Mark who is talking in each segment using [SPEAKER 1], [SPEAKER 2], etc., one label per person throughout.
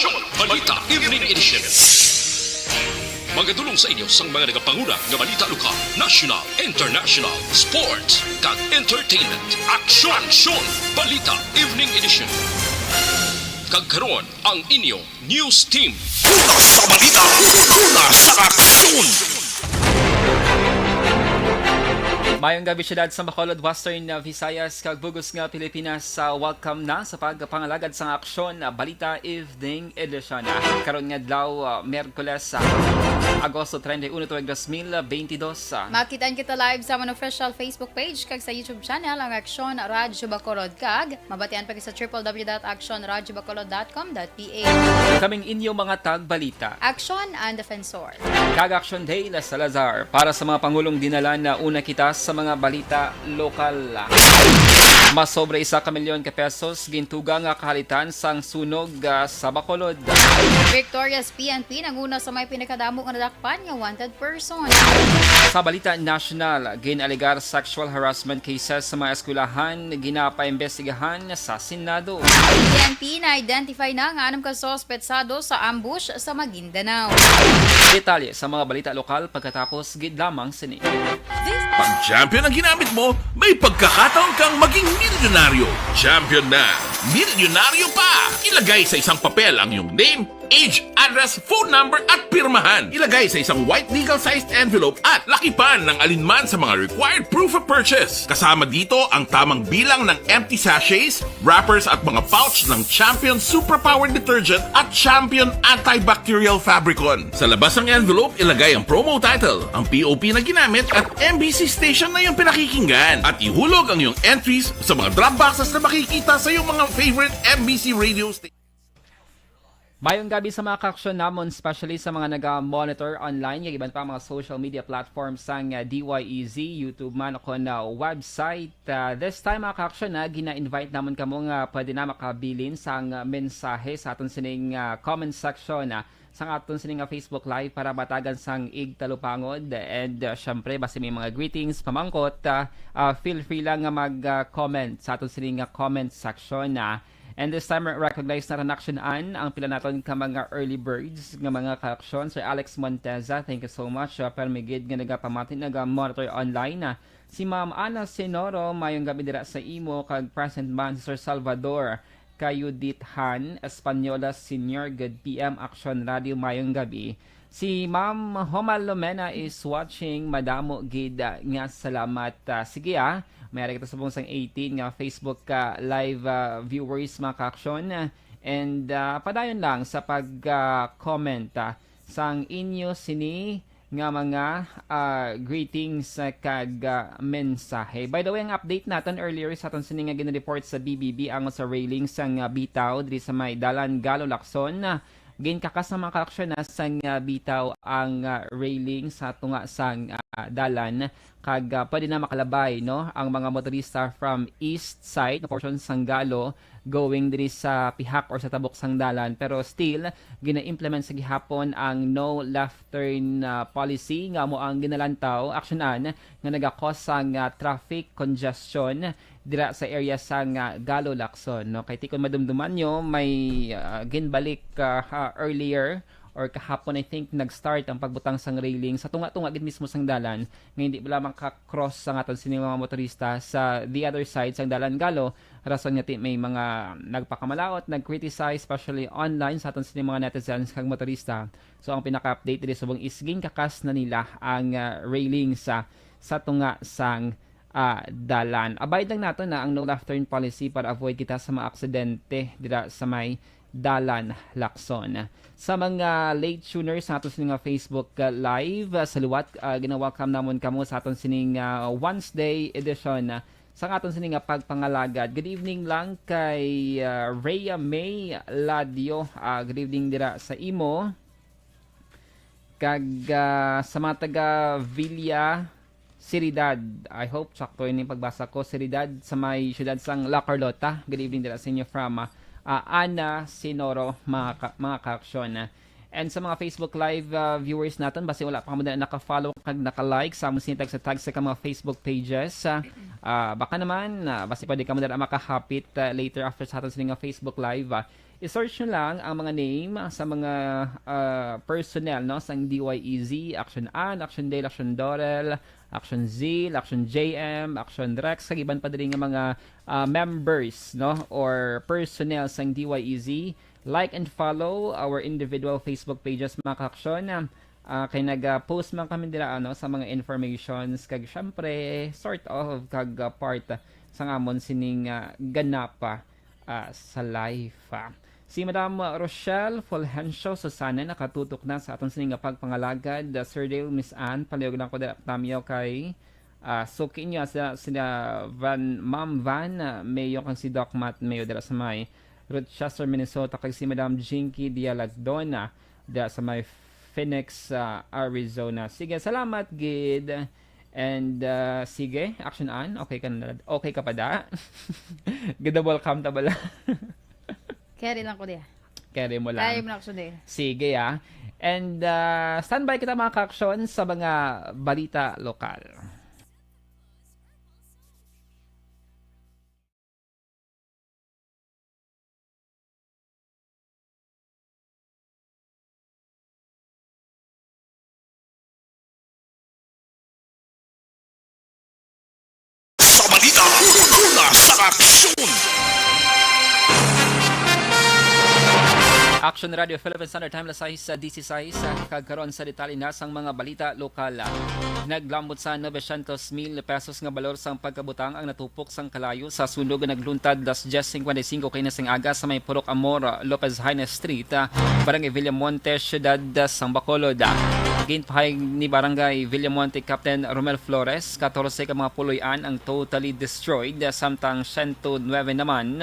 [SPEAKER 1] Balita Evening Edition. Magadulong sa inyo sang mga nagapanguna nga balita lokal, national, international, sports, kag entertainment. Aksyon! Balita Evening Edition. Kag karon ang inyong news team.
[SPEAKER 2] Una sa balita, una sa aksyon!
[SPEAKER 3] Mayong gabi syudad sa Bacolod, Western Visayas, kag Bugos nga Pilipinas. Welcome na sa pagpangalagad sa aksyon Balita Evening Edition. Karon nga adlaw Miyerkules, Agosto 31, 2022.
[SPEAKER 4] Makitaan kita live sa among official Facebook page kag sa YouTube channel ang Aksyon Radyo Bacolod, kag mabatian pa sa www.actionradyobacolod.com.ph.
[SPEAKER 3] Kaming inyo mga tagbalita.
[SPEAKER 4] Aksyon and Defensor.
[SPEAKER 3] Kag Action Day La Salazar para sa mga pangulong dinala na una kita sa mga balita lokal. Mas sobre 1 milyon ka pesos gintuga nga kahalitan sang sunog sa Bacolod.
[SPEAKER 4] Victoria's PNP nanguna sa may pinakadamo nga nadakpan nga wanted person.
[SPEAKER 3] Sa balita national, ginaligar sexual harassment cases sa mga eskwelahan ginapaimbestigahan sa Senado.
[SPEAKER 4] PNP na-identify na nga 6 ka sospetsado sa ambush sa Maguindanao.
[SPEAKER 3] Detalye sa mga balita lokal pagkatapos gid lamang sini.
[SPEAKER 2] Pag champion ang ginamit mo, may pagkakataon kang maging milyonaryo. Champion na! Milyonaryo pa! Ilagay sa isang papel ang iyong name, age, address, phone number at pirmahan. Ilagay sa isang white legal-sized envelope at lakipan ng alinman sa mga required proof of purchase. Kasama dito ang tamang bilang ng empty sachets, wrappers at mga pouch ng Champion Superpower Detergent at Champion Antibacterial Fabricon. Sa labas ng envelope, ilagay ang promo title, ang POP na ginamit at MBC station na yung pinakikinggan. At ihulog ang iyong entries sa mga drop boxes na makikita sa iyong mga favorite MBC radio station.
[SPEAKER 3] Mayong gabi sa mga kaaksyon namon, especially sa mga nag-monitor online, yung iban pa mga social media platforms sang DYEZ, YouTube man ako na website. This time mga kaaksyon na, gina-invite namon kamo nga pwede na makabilin sang mensahe sa aton sining comment section sang aton sining Facebook Live para batagan sang ig talupangod. And syempre, basta may mga greetings, pamangkot, feel free lang nga mag-comment sa aton sining comment section And this time, recognize na action ang pila naton ka mga early birds nga mga ka-aksyon. Sir Alex Monteza, thank you so much. Permigid nga nagapamatin, nag-monitor online. Si Ma'am Ana Senoro, mayong gabi dira sa imo, kag present man si Sir Salvador Kayudit Han, Espanyola Senior, good PM, Action Radio, mayong gabi. Si Ma'am Homal Lomena is watching, madamo gid nga salamat. Sige mayroon kita sa buong 18 nga Facebook live viewers mga ka-aksyon. And padayon lang sa pag-comment sang inyo sini nga mga greetings kag mensahe. By the way, ang update natin earlier sa aton sini nga gina-report sa BBB ang sa railing sang bitaw diri sa may Dalan Galo Lacson. Gain kakas na mga ka-aksyon sang bitaw ang railing sa tunga sang dalan kag pwede na makalabay no ang mga motorista from east side na portion sang Galo going diri sa pihak or sa tabok sang dalan, pero still gina-implement sa gihapon ang no left turn policy nga mo ang ginalantaw aksyonan nga naga-cause sang traffic congestion dira sa area sang Galo Lacson no. Kay tikon madumduman nyo may ginbalik earlier or kahapon, I think, nag-start ang pagbutang sang railing sa tunga-tunga gid mismo sang dalan nga hindi ba lamang ka-cross sa aton sining mga motorista sa the other side sang dalan Galo. Rason nga may mga nagpakamalaot, nag-criticize, especially online sa aton sining mga netizens kag motorista. So ang pinaka-update diri subong is ginkakas na nila ang railing sa tunga sang dalan. Abide lang nato na ang no left turn policy para avoid kita sa mga aksidente dira sa may Dalan Lacson. Sa mga late tuners sa aton sining Facebook live, saluwat, gina-welcome namon kamo sa aton sining Wednesday edition sa aton sining pagpangalagad. Good evening lang kay Rhea May Ladio. Good evening dira sa imo. Kag sa mga taga Villa Siridad, I hope sakto yun yung pagbasa ko, Siridad sa may syudad sang La Carlota. Good evening dira sa inyo from Ana Senoro, mga ka-aksyon. And sa mga Facebook Live viewers natin, basi wala pa kamo na naka-follow kag naka-like sa among sinitag sa tag sa mga Facebook pages. Baka naman, basta pwede ka mo na makahapit later after sa aton sa Facebook Live. I-search nyo lang ang mga name sa mga personnel no sa DYEZ, Action An, Action Dale, Action Dorel, Action Z, Action JM, Action Rex, kagiban pa din ng mga members no or personnel sa DYEZ. Like and follow our individual Facebook pages mga ka-action. Kay nag-post man kami dira sa mga informations kag syempre sort of kag part sa ngamon sining ganapa sa life. Si Madam Rochelle Fulgencio Susana nakatutok na sa aton sining pagpangalagad. Sir Dale, Miss Ann, palihog lang ko dira tamiyo kay suki niya sila Ma'am Van Mayo kang si Doc Matt Mayo dira sa may Rochester, Minnesota kay si Madam Jinky Dialadona dira sa may Phoenix, Arizona. Sige, salamat gid. And sige, Action An, okay ka pa da? Good welcome ta bala.
[SPEAKER 4] Carry lang ko diya.
[SPEAKER 3] Carry mo lang.
[SPEAKER 4] Carry mo lang ko diya.
[SPEAKER 3] Sige And standby kita mga ka-action sa mga balita lokal.
[SPEAKER 1] Sa balita, una sa aksyon!
[SPEAKER 3] Action Radio Philippine Standard Time lasay sa DC size kagkaroon sa detalye na sang mga balita lokal. Naglambot sa 900,000 pesos nga balor sang pagkabutang ang natupok sang kalayo sa sunog nga nagluntad das 10:55 kay nasing aga sa may Purok Amor, Lopez Haines Street, Barangay Villamonte, Ciudad sang Bacolod. Ginpahayag ni Barangay Villamonte Captain Romel Flores, 14 ka mga puloy-an ang totally destroyed, samtang 109 naman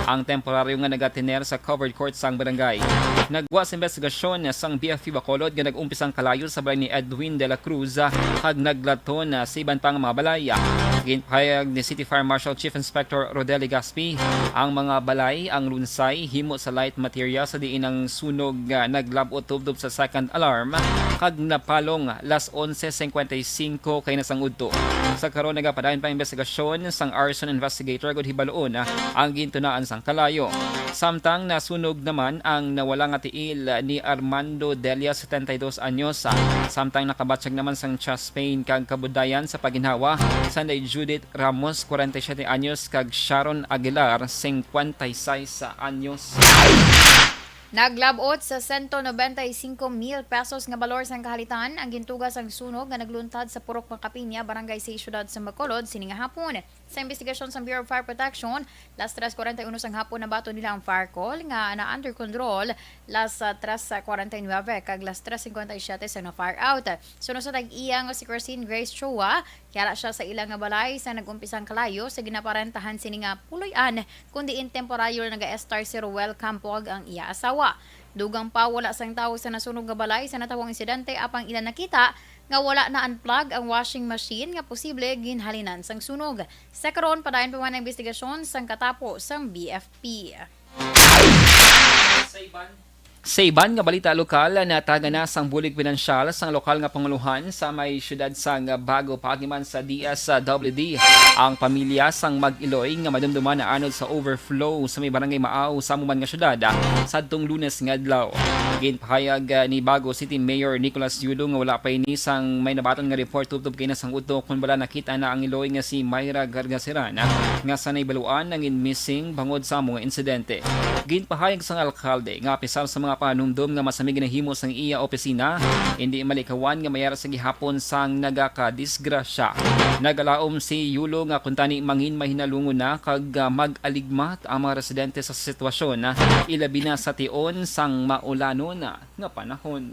[SPEAKER 3] ang temporaryo nga nagatiner sa covered court sang barangay. Nagwa sa investigasyon sang BFP Bacolod nga nag-umpisang kalayo sa balay ni Edwin de la Cruz hag naglaton sa iban pang mga balay. Ginpahayag ni City Fire Marshal Chief Inspector Rodeli Gaspi, ang mga balay ang lunsay himo sa light material sa diin ang sunog naglabot tubdob sa second alarm kag napalong las 11:55 kay nasang udto. Sa karon nagapadayon pa investigasyon sang arson investigator gud hibaloon ang gintunaan sang kalayo. Samtang nasunog naman ang nawala nga tiil ni Armando Delia 72 anyos. Samtang nakabatsyag naman sang chest pain kag kabudayan sa paginhawa sanday Judith Ramos 47 anyos kag Sharon Aguilar 56 anyos.
[SPEAKER 4] Naglabot sa 195,000 pesos nga balor sang kahalitan ang gintugas ang sunog nga nagluntad sa Purok Makapinya, Barangay sa Ciudad sa Bacolod sining hapon. Sa investigasyon sa Bureau of Fire Protection, las 3:41 sang hapon nabato nila ang fire call nga na under control las 3:49 kag las 3:57 sa na fire out. Sunod sa tag-iya nga si Christine Grace Chua, kaya siya sa ilang nga balay sa nagumpisang kalayo sa ginaparentahan sini nga puloy-an kundi in temporaryo naga-estar si Ruel Campog ang iya asawa. Dugang pa wala sang tawo sa nasunog nga balay sa natawang insidente apang ilan nakita nga wala na unplug ang washing machine nga posible ginhalinan sang sunog. Sa karon padayon pa man ang investigasyon sang katapo sang BFP.
[SPEAKER 3] Sa iban nga balita lokal, nataga na sang bulig pinansyal sang lokal nga panguluhan sa may syudad sang Bago Pagiman sa DSWD. Ang pamilya sang Mag-Iloy nga madumduman na anod sa overflow sa may barangay Maaw sa Muman nga syudad sadtong Lunes nga adlaw. Ginpahayag ni Bago City Mayor Nicolas Yulo nga wala pa ini sang may nabaton nga report tubtob kay nasang udto kun bala nakita na ang Iloy nga si Myra Gargasiran nga sanay baluan nangin missing bangod sa mga insidente. Ginpahayag sang alkalde nga pisar sa mga panumdum nga masamig na himo sang iya opisina, hindi malikawan nga mayara sa gihapon sang nagakadisgrasya. Nagalaom si Yulo nga kuntani mangin mahinalungon na kag mag-aligmat ang mga residente sa sitwasyon, ilabi na sa tion sang maulanon nga panahon.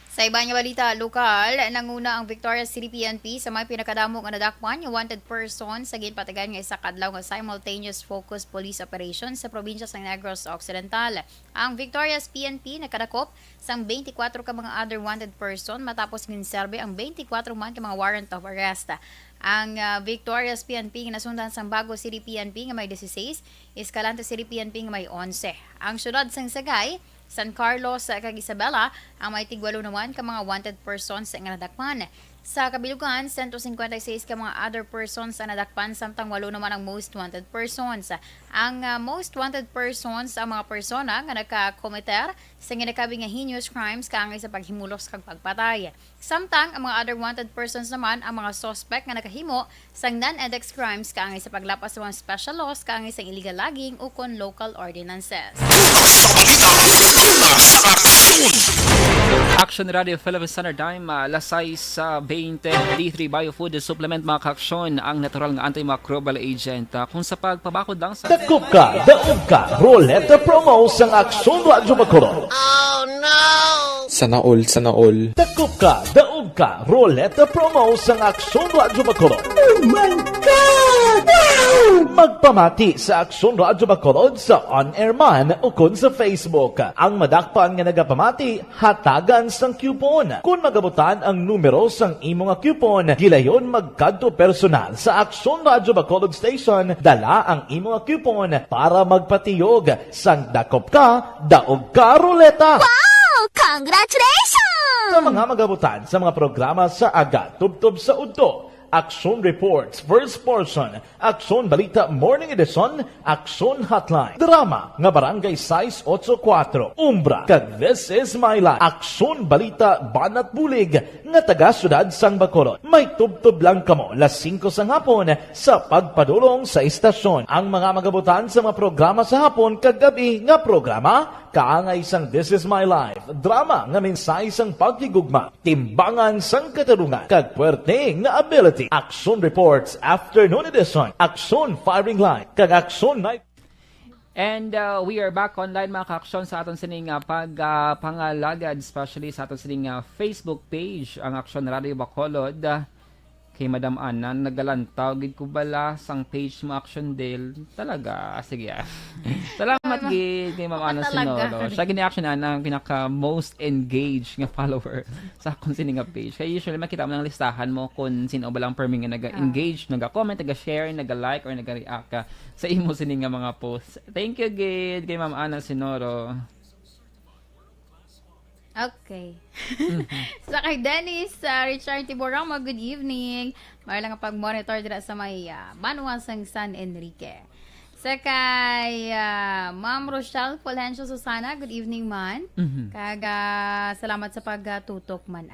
[SPEAKER 4] Sa iba nga balita lokal, nanguna ang Victoria City PNP sa may pinakadamo nga nadakpan yung wanted person sa ginpatagan nga isa kadlaw nga simultaneous focus police operation sa probinsya sa Negros Occidental. Ang Victoria's PNP nakadakop sang 24 ka mga other wanted person matapos ginserbe ang 24 man ka mga warrant of arrest. Ang Victoria's PNP nga nasundan sang Bago City PNP nga may 16, Escalante City PNP nga may 11. Ang syudad sang Sagay, San Carlos kag Isabela ang may tigwalo naman ka mga wanted persons sa nga nadakpan. Sa kabilugan, 156 ka mga other persons ang nadakpan samtang 8 naman ang most wanted persons. Ang most wanted persons ang mga persona nga nagka-committer sa ginakabi nga heinous crimes kaangay sa paghimulos kag pagpatay. Samtang ang mga other wanted persons naman ang mga suspect nga nakahimo sang non-edex crimes kaangay sa paglapas sa mga special laws kaangay sa illegal logging o kon local ordinances.
[SPEAKER 3] Action Radio Philippines Standard Time, lasay sa 20, D3 Biofood Supplement mga kaaksyon, ang natural nga antimicrobial agent. Kung sa pagpabakod lang sa...
[SPEAKER 5] Dakop ka, daog ka, Roleta Promo sang Aksyon Radyo Bacolod.
[SPEAKER 6] Sana all.
[SPEAKER 5] Dakop ka, daog ka, Roleta Promo sang Aksyon Radyo Bacolod. Oh my God! Wow! Magpamati sa Aksyon Radyo Bacolod sa On-Air Man o kun sa Facebook. Ang madakpan nga nagapamati, hatagan sang coupon. Kung magabutan ang numero sang imo nga coupon, gilayon magkadto personal sa Aksyon Radyo Bacolod Station, dala ang imo nga coupon para magpatiyog sang dakop ka, daog ka, Roleta.
[SPEAKER 7] Congratulations!
[SPEAKER 5] Sa mga magabutan sa mga programa sa Aga Tubtob sa Udto, Aksyon Reports First Portion, Aksyon Balita Morning Edition, Aksyon Hotline, Drama nga Barangay 684, Umbra, kag This Is My Life, Aksyon Balita Banat Bulig nga taga syudad sang Bacolod. May tubtob lang kamo las 5 sa hapon sa pagpadulong sa istasyon. Ang mga magabutan sa mga programa sa hapon kag gabi nga programa kaangay sang This Is My Life, drama nga mensahe sang pagkigugma, timbangan sang katarungan, kag puwerte nga ability. Aksyon Reports Afternoon Edition, Aksyon Firing Line, kag Aksyon Night.
[SPEAKER 3] And we are back online mga kaaksyon sa aton sining pagpangalagad, especially sa aton sining Facebook page, ang Aksyon Radio Bacolod. Kay Madam Ana, nagalantaw, gid ko bala sang page mo Action Dale. Talaga, sige Salamat gid kay Ma'am Ana Sinolo. Siya gini Action Ana ang pinaka most engaged nga follower sa akong sining nga page. Kaya usually makita mo ng listahan mo kung sino ba lang perming nga naga-engage, naga-comment, naga-share, naga-like, or naga-react sa imo sining nga mga posts. Thank you gid kay Ma'am Ana Sinoro.
[SPEAKER 4] Okay. Sa kay Dennis, Richard Tiborama, good evening. Mayroon lang ang pag-monitor dito sa may Banuan sang San Enrique. Sa kay Ma'am Rochelle Fulgencio Susana, good evening man. Kag salamat sa pagtutok man.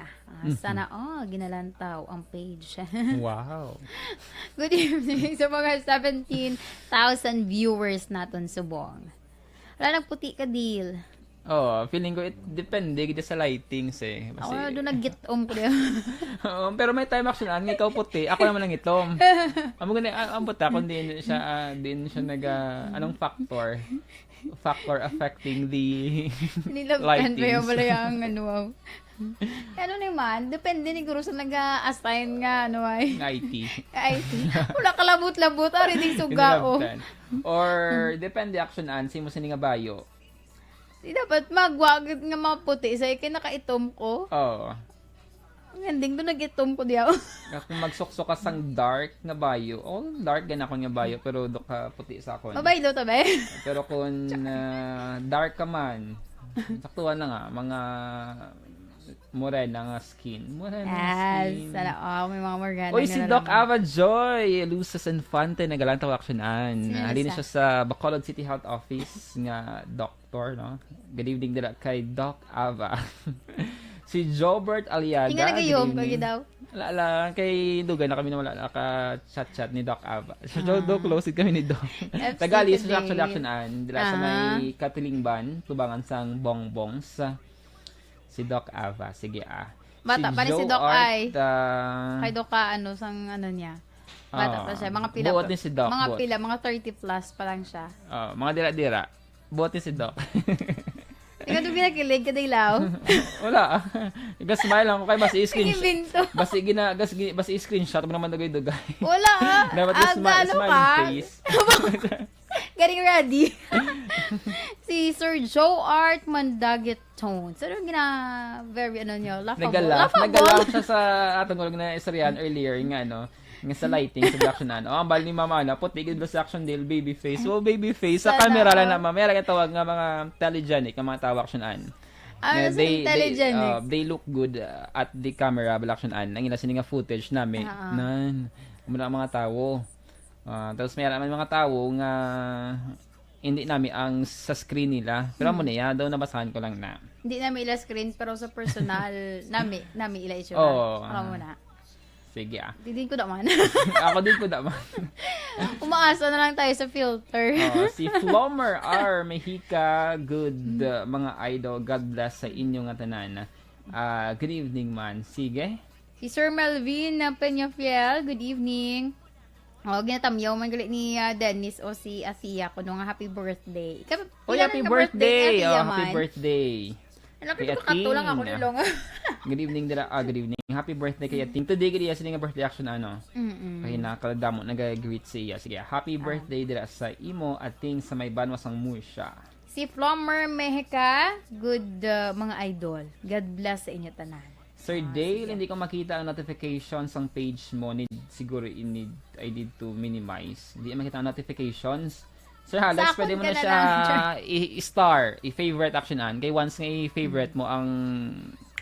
[SPEAKER 4] Sana ginalantaw ang page.
[SPEAKER 3] Wow.
[SPEAKER 4] Good evening sa mga 17,000 viewers naton subong. Wala nang puti ka deal.
[SPEAKER 3] Oh, feeling ko it depende gid sa lightings eh. Kasi
[SPEAKER 4] Ako doon nag-gitom ko diyan.
[SPEAKER 3] pero may time action ang ikaw puti, ako naman ang itom. Amo gani ang puti ako din siya anong factor affecting the
[SPEAKER 4] Nilagyan pa yung
[SPEAKER 3] lightings.
[SPEAKER 4] wala yung ano naman, depende ni guro sa nag-assign nga
[SPEAKER 3] IT.
[SPEAKER 4] IT. Wala kalabot-labot ari sugao.
[SPEAKER 3] Kinalabtan. Or depende action an simo sa nga bayo.
[SPEAKER 4] Di dapat magwagit nga mga puti sa ikin nakaitom ko.
[SPEAKER 3] Oh.
[SPEAKER 4] Ang ending doon nag-itom ko diyaw.
[SPEAKER 3] Kung magsuksok ka sang dark nga bayo, dark gan ako nga bayo pero do ka puti sa akon.
[SPEAKER 4] Mabaylo to be.
[SPEAKER 3] Pero kung dark ka man, saktuhan na nga mga morena nga skin.
[SPEAKER 4] Yes, sana may mga morgana.
[SPEAKER 3] Oy, si Doc Ava Joy, Luces Infante, nagalantaw aksyonan. Halina siya sa Bacolod City Health Office nga doctor, no? Good evening dila kay Doc Ava. Si Jobert Aliaga.
[SPEAKER 4] Tinga nagayom kagi daw.
[SPEAKER 3] Wala kay Dugan na kami na wala naka-chat-chat ni Doc Ava. So, Doc, close kami ni Doc. Tagali sa aksyonan dila sa may Katilingban, tubangan sang Bongbongs. Si Doc Ava, sige
[SPEAKER 4] Bata pa si Doc
[SPEAKER 3] Art,
[SPEAKER 4] ay. Kay Doc sang niya. Bata pa siya, mga pila.
[SPEAKER 3] Buot ni si Doc.
[SPEAKER 4] Mga pila, mga 30 plus pa lang siya.
[SPEAKER 3] Mga dira-dira. Buot ni si Doc.
[SPEAKER 4] Ikaw doon ginakilig ka dilaw.
[SPEAKER 3] Wala. Iga-smile lang ko kay basi i-screenshot.
[SPEAKER 4] Ibinto.
[SPEAKER 3] Basi i-screenshot mo naman dugay-dugay.
[SPEAKER 4] Wala.
[SPEAKER 3] Dapat just smiling face.
[SPEAKER 4] Getting ready. Si Sir Joe Art Mandagit Tones. Ano very laughable.
[SPEAKER 3] Nag-laugh siya sa atong gulag na istoryan earlier nga sa lighting sa production ang bali ni Mama na puti gid sa action deal baby face. Baby face sa camera lang na mamera ka tawag nga mga telegenic nga mga tawag action Nga,
[SPEAKER 4] sa intelligence.
[SPEAKER 3] they look good at the camera action an ang ila sini nga footage nami nan muna mga tawo. Tapos may naman mga tawo nga hindi nami ang sa screen nila. Pero mo niya daw nabasahan ko lang na.
[SPEAKER 4] Hindi namin ila screen, pero sa personal, nami ila issue.
[SPEAKER 3] Oo.
[SPEAKER 4] Alam mo na.
[SPEAKER 3] Sige
[SPEAKER 4] Didin ko naman.
[SPEAKER 3] Ako din ko naman.
[SPEAKER 4] Umaasa na lang tayo sa filter.
[SPEAKER 3] Si Flomer R. Mexica, good mga idol. God bless sa inyong tanan. Good evening man. Sige.
[SPEAKER 4] Si Sir Melvin na Peñafiel, good evening. Ginatamyaw man galit ni Dennis o si Asia ko nung happy birthday.
[SPEAKER 3] Happy birthday! Happy birthday!
[SPEAKER 4] Alam ko
[SPEAKER 3] Kay
[SPEAKER 4] katulang ako
[SPEAKER 3] Ating.
[SPEAKER 4] nilong.
[SPEAKER 3] Good evening dira. Good evening. Happy birthday kay Ating. Today kaya sila nga birthday action Kaya nakakaldamo nag-greet siya. Sige, happy birthday dira sa imo Ating sa may banwas ang musya.
[SPEAKER 4] Si Flomer Mexica, good mga idol. God bless sa inyo tanan.
[SPEAKER 3] Sir Dale, hindi ko makita ang notifications ang page mo. Siguro I need to minimize. Hindi makita ang notifications. Sir Alex,
[SPEAKER 4] Sakot
[SPEAKER 3] pwede mo
[SPEAKER 4] ka
[SPEAKER 3] na
[SPEAKER 4] na
[SPEAKER 3] siya
[SPEAKER 4] lang.
[SPEAKER 3] i-star, i-favorite action kay once nga i-favorite mo ang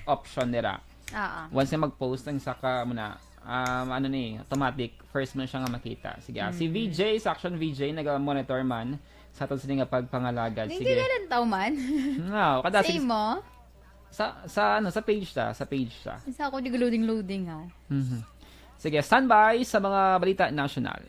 [SPEAKER 3] option nila. Once nga mag-post ang saka mo na automatic first mo na siya nga makita. Sige. Si VJ, sa action VJ, nag-monitor man sa aton sila nga pagpangalagad.
[SPEAKER 4] Hindi
[SPEAKER 3] Sige.
[SPEAKER 4] ka rin tao man.
[SPEAKER 3] No, kada
[SPEAKER 4] Say mo.
[SPEAKER 3] sa page ta.
[SPEAKER 4] Isa ako loading ha.
[SPEAKER 3] Sige, standby sa mga balita national.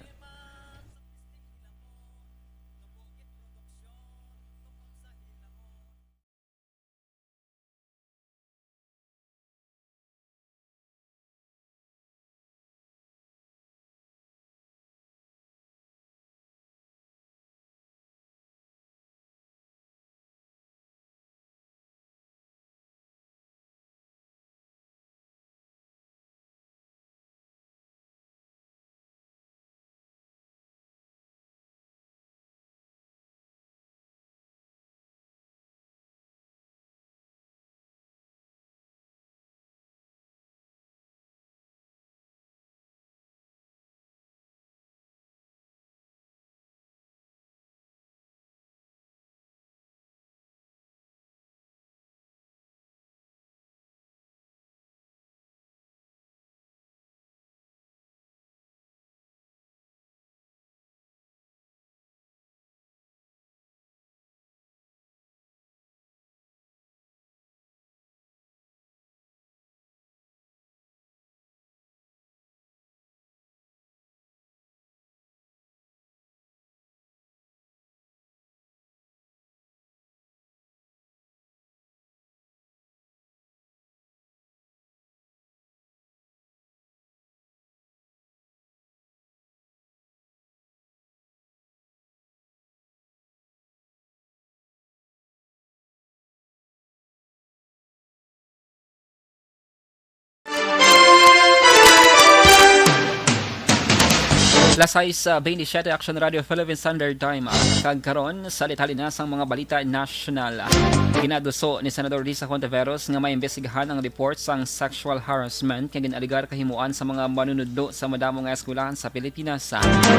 [SPEAKER 3] Lasay sa 27 Action Radio Philippine Standard Time kagkaron sa litalinasang mga balita national. Ginaduso ni Senador Risa Hontiveros nga maimbestigahan ang report sang sexual harassment nga ginaligar kahimuan sa mga manunudlo sa madamo nga eskwelahan sa Pilipinas.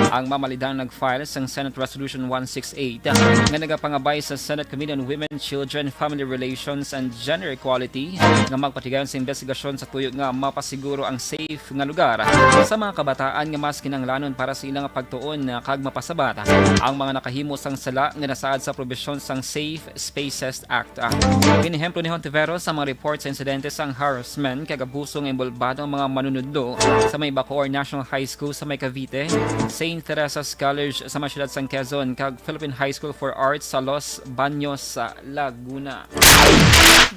[SPEAKER 3] Ang mamalidang nag-file sang Senate Resolution 168 nga nagapangabay sa Senate Committee on Women, Children, Family Relations and Gender Equality nga magpatigayon sa investigasyon sa tuyo nga mapasiguro ang safe nga lugar sa mga kabataan nga mas kinanglanon para sa ilang pagtuon na kag mapasabata ang mga nakahimo sang sala nga nasaad sa probisyon sang Safe Spaces Act. Ginihemplo ni Hontiveros sa mga report sa insidente sang harassment kag abuso nga involbado ang mga manunudlo sa may Bacoor National High School sa may Cavite, St. Teresa's College sa may siyudad sang Quezon kag Philippine High School for Arts sa Los Baños sa Laguna.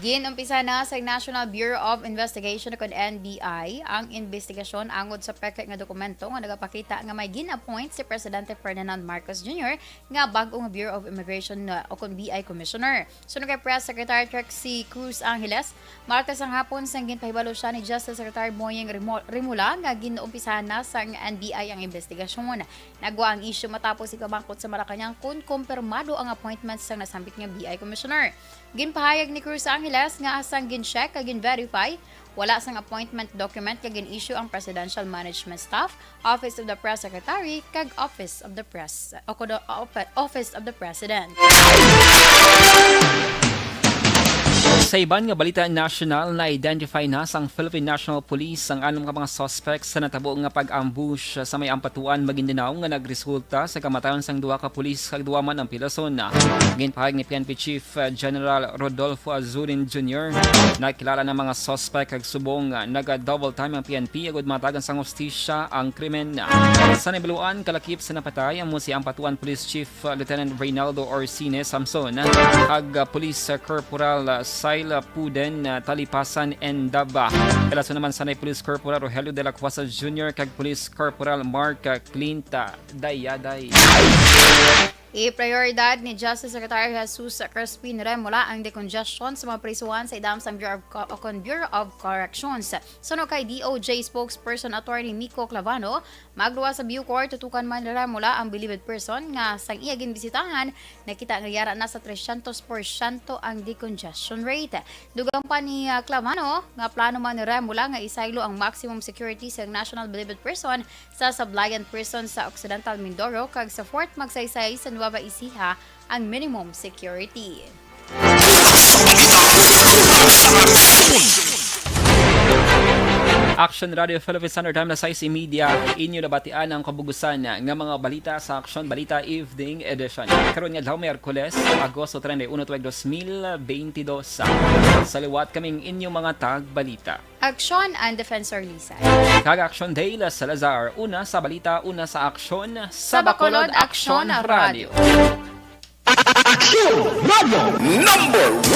[SPEAKER 4] Ginumpisa na sa National Bureau of Investigation o NBI ang investigasyon angod sa peke nga dokumento nga nagapakita nga may gin-appoint si Presidente Ferdinand Marcos Jr. nga bagong Bureau of Immigration o BI Commissioner. Sunod kay Press Secretary Trixie Cruz Angeles, Martes ang hapon sang ginpahibalo siya ni Justice Secretary Boyeng Rimula nga ginuumpisahan na sa NBI ang investigasyon. Nagwa ang issue matapos ikabangkot sa Malacanang kung kumpirmado ang appointment sang nasambit nga BI Commissioner. Ginpahayag ni Cruz Angeles nga asang gin-check kag gin-verify wala sang appointment document kag gin-issue ang Presidential Management Staff, Office of the Press Secretary kag Office of the Press Office of the President.
[SPEAKER 3] Sa iban nga balita national, na-identify na sang Philippine National Police ang anong ka mga suspects sa natabo nga pag-ambush sa may Ampatuan, Maguindanao nga nagresulta sa kamatayon sang duha ka pulis kag duha man ang pilason. Ginpahayag ni PNP Chief General Rodolfo Azurin Jr. Nakilala ng mga suspect kag subong nag-double time ang PNP agud matagan sang hustisya ang krimen. Sa nibiluan kalakip sa napatay amo si Ampatuan Police Chief Lieutenant Reynaldo Orsine Samson kag Police Corporal Saila Puden Talipasan and Daba. Kalaso naman sanay Police Corporal Rogelio de la Cuasa Jr. kag Police Corporal Mark Clinta Dayaday.
[SPEAKER 4] I-prioridad ni Justice Secretary Jesus Crispin Remola ang decongestion sa mga prisuhan sa idam sa Bureau of Corrections. Suno kay DOJ spokesperson Attorney Miko Clavano, magluwa sa Bucor tutukan man ni Remola ang believed person nga sang iya ginbisitahan nakita nga yara na sa 300% ang decongestion rate. Dugang pa ni Clavano nga plano man ni Remola nga isaylo ang maximum security sa national believed person sa Sablayan Prison sa Occidental Mindoro kag sa Fort Magsaysay sa Nueva Ecija ang minimum security.
[SPEAKER 3] Action Radio Philippines Standard Time na sa Media, inyo nabatian ang kabugusan nga mga balita sa Action Balita Evening Edition. Karon nga adlaw Miyerkules, Agosto 31, 2022. Sa liwat kaming inyo mga tag-balita.
[SPEAKER 4] Action and Defensor Lisa.
[SPEAKER 3] Kag Action Day La Salazar, una sa balita, una sa aksyon,
[SPEAKER 4] Sa Bacolod, Action Radio.
[SPEAKER 1] Number